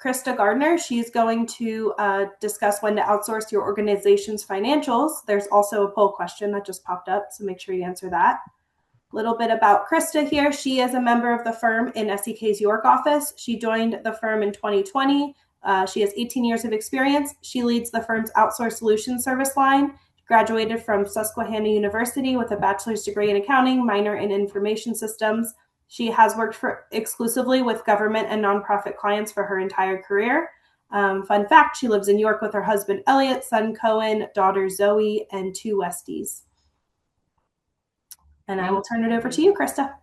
Krista Gardner. She's going to discuss when to outsource your organization's financials. There's also a poll question that just popped up, so make sure you answer that. A little bit about Krista here. She is a member of the firm in SEK's York office. She joined the firm in 2020. She has 18 years of experience. She leads the firm's Outsource Solutions service line. Graduated from Susquehanna University with a bachelor's degree in accounting, minor in information systems. She has worked exclusively with government and nonprofit clients for her entire career. Fun fact, she lives in York with her husband, Elliot, son, Cohen, daughter, Zoe, and 2 Westies. And I will turn it over to you, Krista.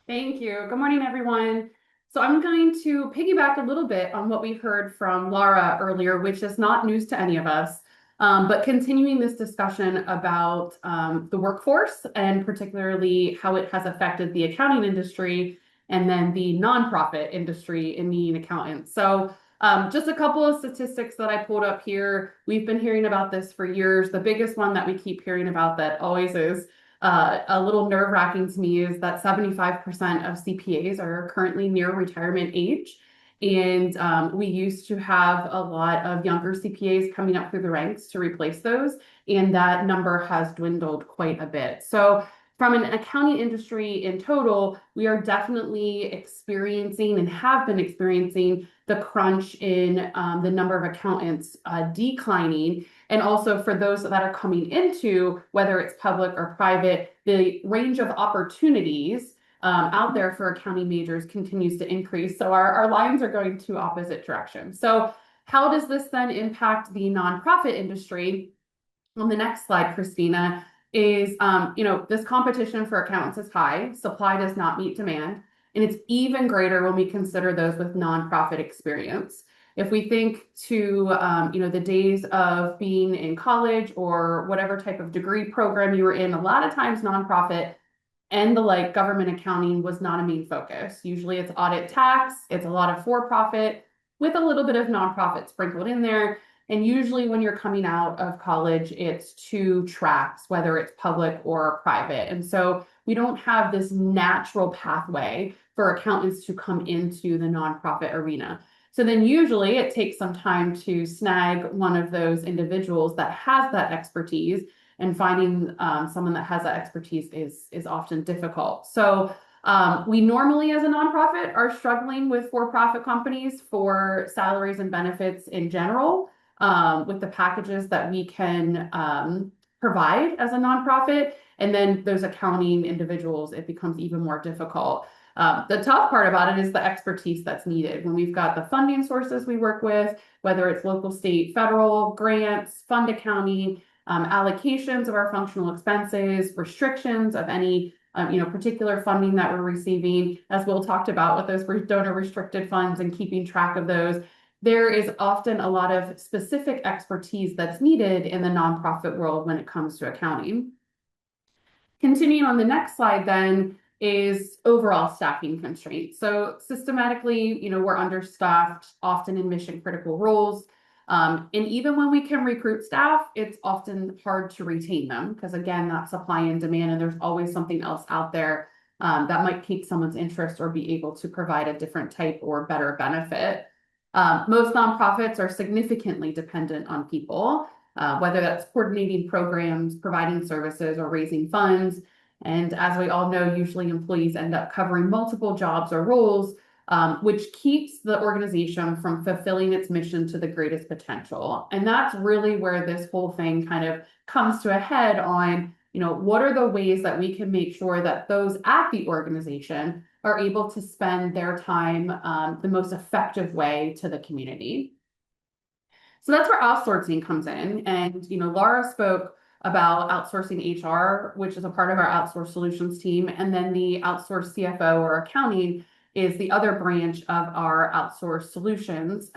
Thank you. Good morning, everyone. So I'm going to piggyback a little bit on what we heard from Laura earlier, which is not news to any of us, but continuing this discussion about the workforce and particularly how it has affected the accounting industry and then the nonprofit industry in needing accountants. So just a couple of statistics that I pulled up here. We've been hearing about this for years. The biggest one that we keep hearing about that always is a little nerve-wracking to me is that 75% of CPAs are currently near retirement age. And we used to have a lot of younger CPAs coming up through the ranks to replace those, and that number has dwindled quite a bit. So from an accounting industry in total, we are definitely experiencing and have been experiencing the crunch in the number of accountants declining. And also for those that are coming into, whether it's public or private, the range of opportunities out there for accounting majors continues to increase. So our lines are going to opposite directions. So how does this then impact the nonprofit industry? On the next slide, Christina, is this competition for accountants is high. Supply does not meet demand. And it's even greater when we consider those with nonprofit experience. If we think to the days of being in college or whatever type of degree program you were in, a lot of times nonprofit and the government accounting was not a main focus. Usually it's audit tax, it's a lot of for-profit with a little bit of nonprofit sprinkled in there. And usually when you're coming out of college, it's 2 tracks, whether it's public or private. And so we don't have this natural pathway for accountants to come into the nonprofit arena. So then usually it takes some time to snag one of those individuals that has that expertise, and finding someone that has that expertise is often difficult. So we normally as a nonprofit are struggling with for-profit companies for salaries and benefits in general, with the packages that we can provide as a nonprofit. And then those accounting individuals, it becomes even more difficult. The tough part about it is the expertise that's needed. When we've got the funding sources we work with, whether it's local, state, federal, grants, fund accounting, allocations of our functional expenses, restrictions of any particular funding that we're receiving, as Will talked about with those donor restricted funds and keeping track of those. There is often a lot of specific expertise that's needed in the nonprofit world when it comes to accounting. Continuing on the next slide then is overall staffing constraints. So systematically, we're understaffed, often in mission critical roles. And even when we can recruit staff, it's often hard to retain them because again, that supply and demand, and there's always something else out there that might pique someone's interest or be able to provide a different type or better benefit. Most nonprofits are significantly dependent on people, whether that's coordinating programs, providing services, or raising funds. And as we all know, usually employees end up covering multiple jobs or roles, which keeps the organization from fulfilling its mission to the greatest potential. And that's really where this whole thing kind of comes to a head on, what are the ways that we can make sure that those at the organization are able to spend their time the most effective way to the community. So that's where outsourcing comes in. And, Laura spoke about outsourcing HR, which is a part of our outsource solutions team. And then the outsourced CFO or accounting is the other branch of our outsource solutions.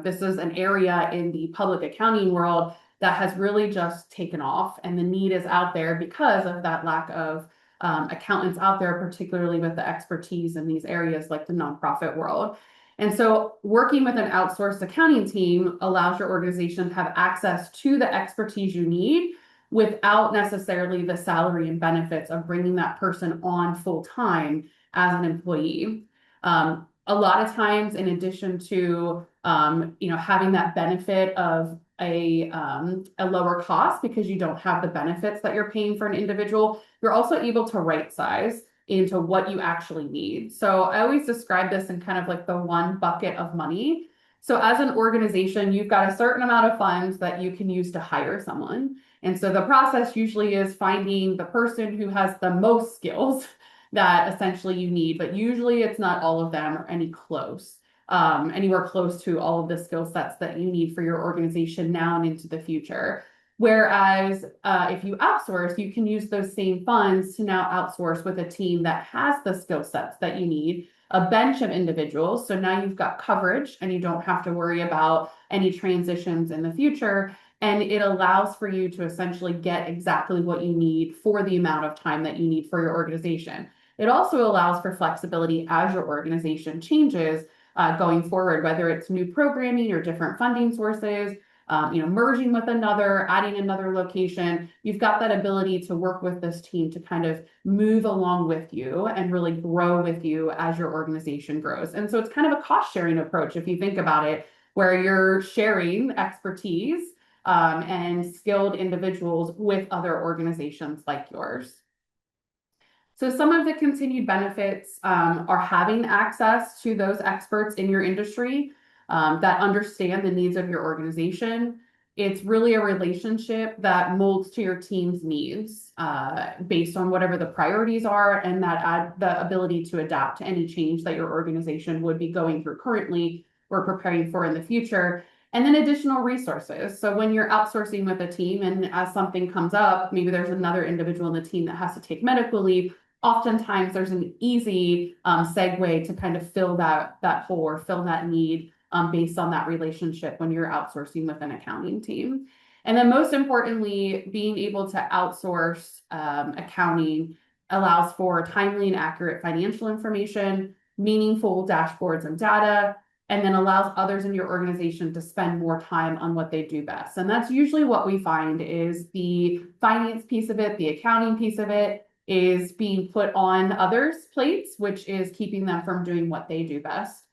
This is an area in the public accounting world that has really just taken off, and the need is out there because of that lack of accountants out there, particularly with the expertise in these areas like the nonprofit world. And so working with an outsourced accounting team allows your organization to have access to the expertise you need without necessarily the salary and benefits of bringing that person on full time as an employee. A lot of times, in addition to having that benefit of a lower cost because you don't have the benefits that you're paying for an individual, you're also able to right size into what you actually need. So I always describe this in kind of like the one bucket of money. So as an organization, you've got a certain amount of funds that you can use to hire someone. And so the process usually is finding the person who has the most skills that essentially you need, but usually it's not all of them or anywhere close to all of the skill sets that you need for your organization now and into the future. Whereas if you outsource, you can use those same funds to now outsource with a team that has the skill sets that you need, a bench of individuals. So now you've got coverage and you don't have to worry about any transitions in the future. And it allows for you to essentially get exactly what you need for the amount of time that you need for your organization. It also allows for flexibility as your organization changes going forward, whether it's new programming or different funding sources, merging with another, adding another location. You've got that ability to work with this team to kind of move along with you and really grow with you as your organization grows. And so it's kind of a cost sharing approach if you think about it, where you're sharing expertise and skilled individuals with other organizations like yours. So some of the continued benefits are having access to those experts in your industry that understand the needs of your organization. It's really a relationship that molds to your team's needs based on whatever the priorities are, and that add the ability to adapt to any change that your organization would be going through currently or preparing for in the future. And then additional resources. So when you're outsourcing with a team and as something comes up, maybe there's another individual in the team that has to take medical leave, oftentimes there's an easy segue to kind of fill that hole or fill that need based on that relationship when you're outsourcing with an accounting team. And then most importantly, being able to outsource accounting allows for timely and accurate financial information, meaningful dashboards and data, and then allows others in your organization to spend more time on what they do best. And that's usually what we find is the finance piece of it, the accounting piece of it, is being put on others' plates, which is keeping them from doing what they do best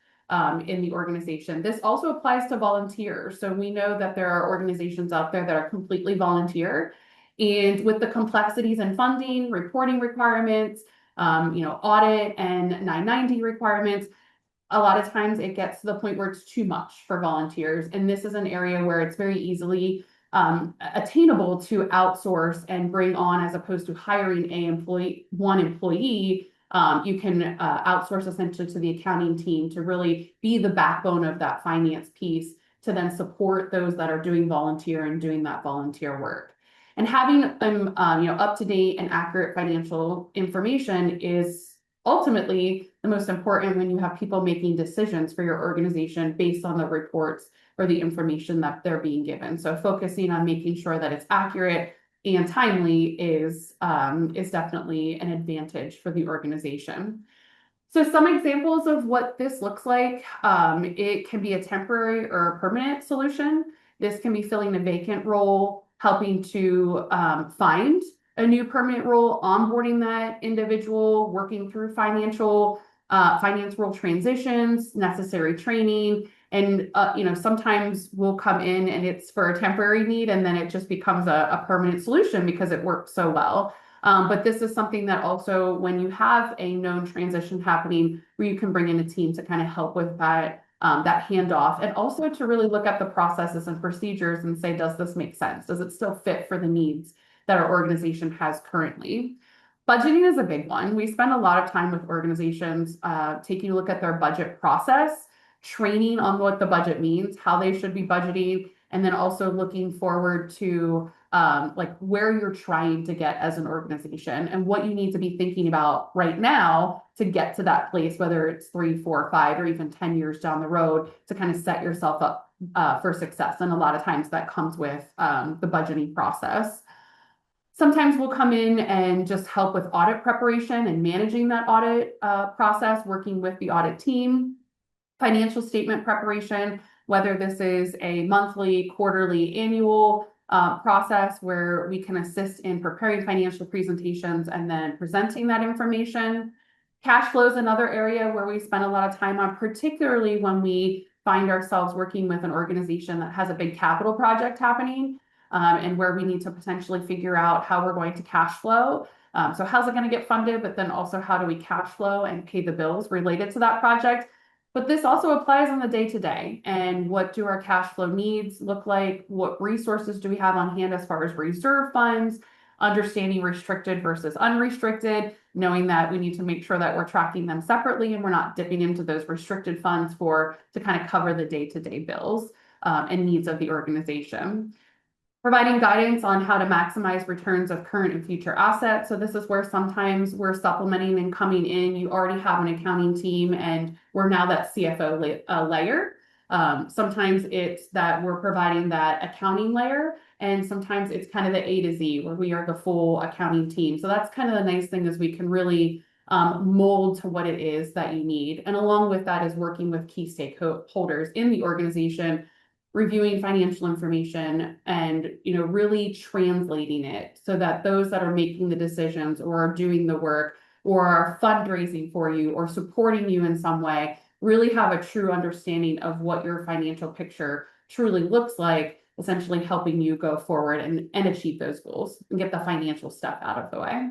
in the organization. This also applies to volunteers. So we know that there are organizations out there that are completely volunteer. And with the complexities in funding, reporting requirements, audit and 990 requirements, a lot of times it gets to the point where it's too much for volunteers. And this is an area where it's very easily attainable to outsource and bring on, as opposed to hiring one employee. You can outsource essentially to the accounting team to really be the backbone of that finance piece to then support those that are doing volunteer and doing that volunteer work. And having up-to-date and accurate financial information is ultimately the most important when you have people making decisions for your organization based on the reports or the information that they're being given. So focusing on making sure that it's accurate and timely is definitely an advantage for the organization. So some examples of what this looks like, it can be a temporary or a permanent solution. This can be filling a vacant role, helping to find a new permanent role, onboarding that individual, working through finance role transitions, necessary training, and sometimes we'll come in and it's for a temporary need, and then it just becomes a permanent solution because it works so well. But this is something that also, when you have a known transition happening, where you can bring in a team to kind of help with that handoff, and also to really look at the processes and procedures and say, does this make sense? Does it still fit for the needs that our organization has currently? Budgeting is a big one. We spend a lot of time with organizations taking a look at their budget process, training on what the budget means, how they should be budgeting, and then also looking forward to where you're trying to get as an organization and what you need to be thinking about right now to get to that place, whether it's 3, 4, 5, or even 10 years down the road, to kind of set yourself up for success. And a lot of times that comes with the budgeting process. Sometimes we'll come in and just help with audit preparation and managing that audit process, working with the audit team, financial statement preparation, whether this is a monthly, quarterly, annual process where we can assist in preparing financial presentations and then presenting that information. Cash flow is another area where we spend a lot of time on, particularly when we find ourselves working with an organization that has a big capital project happening, and where we need to potentially figure out how we're going to cash flow. So how's it going to get funded, but then also how do we cash flow and pay the bills related to that project? But this also applies on the day-to-day. And what do our cash flow needs look like? What resources do we have on hand as far as reserve funds, understanding restricted versus unrestricted, knowing that we need to make sure that we're tracking them separately and we're not dipping into those restricted funds to kind of cover the day-to-day bills and needs of the organization. Providing guidance on how to maximize returns of current and future assets. So this is where sometimes we're supplementing and coming in. You already have an accounting team and we're now that CFO layer. Sometimes it's that we're providing that accounting layer, and sometimes it's kind of the A to Z where we are the full accounting team. So that's kind of the nice thing, is we can really mold to what it is that you need. And along with that is working with key stakeholders in the organization, reviewing financial information and really translating it so that those that are making the decisions or are doing the work or are fundraising for you or supporting you in some way really have a true understanding of what your financial picture truly looks like, essentially helping you go forward and achieve those goals and get the financial stuff out of the way.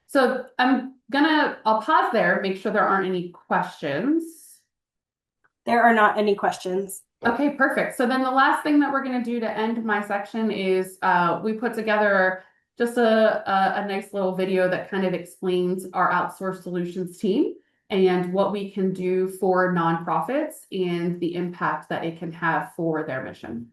So I'll pause there, make sure there aren't any questions. There are not any questions. Okay, perfect. So then the last thing that we're going to do to end my section is we put together just a nice little video that kind of explains our outsourced solutions team and what we can do for nonprofits and the impact that it can have for their mission.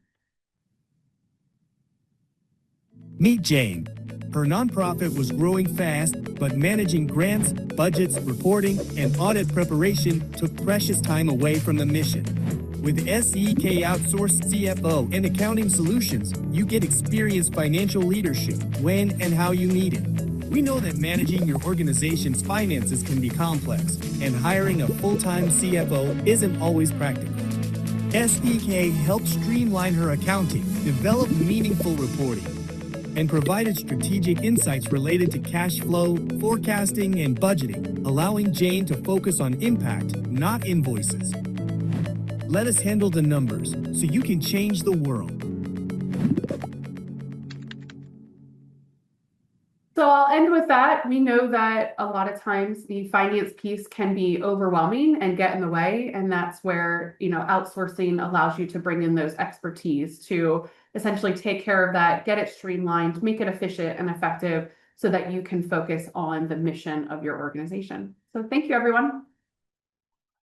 Meet Jane. Her nonprofit was growing fast, but managing grants, budgets, reporting, and audit preparation took precious time away from the mission. With SEK Outsource CFO and Accounting Solutions, you get experienced financial leadership when and how you need it. We know that managing your organization's finances can be complex, and hiring a full-time CFO isn't always practical. SEK helped streamline her accounting, develop meaningful reporting, and provided strategic insights related to cash flow, forecasting, and budgeting, allowing Jane to focus on impact, not invoices. Let us handle the numbers so you can change the world. So I'll end with that. We know that a lot of times the finance piece can be overwhelming and get in the way. And that's where, outsourcing allows you to bring in those expertise to essentially take care of that, get it streamlined, make it efficient and effective so that you can focus on the mission of your organization. So thank you, everyone.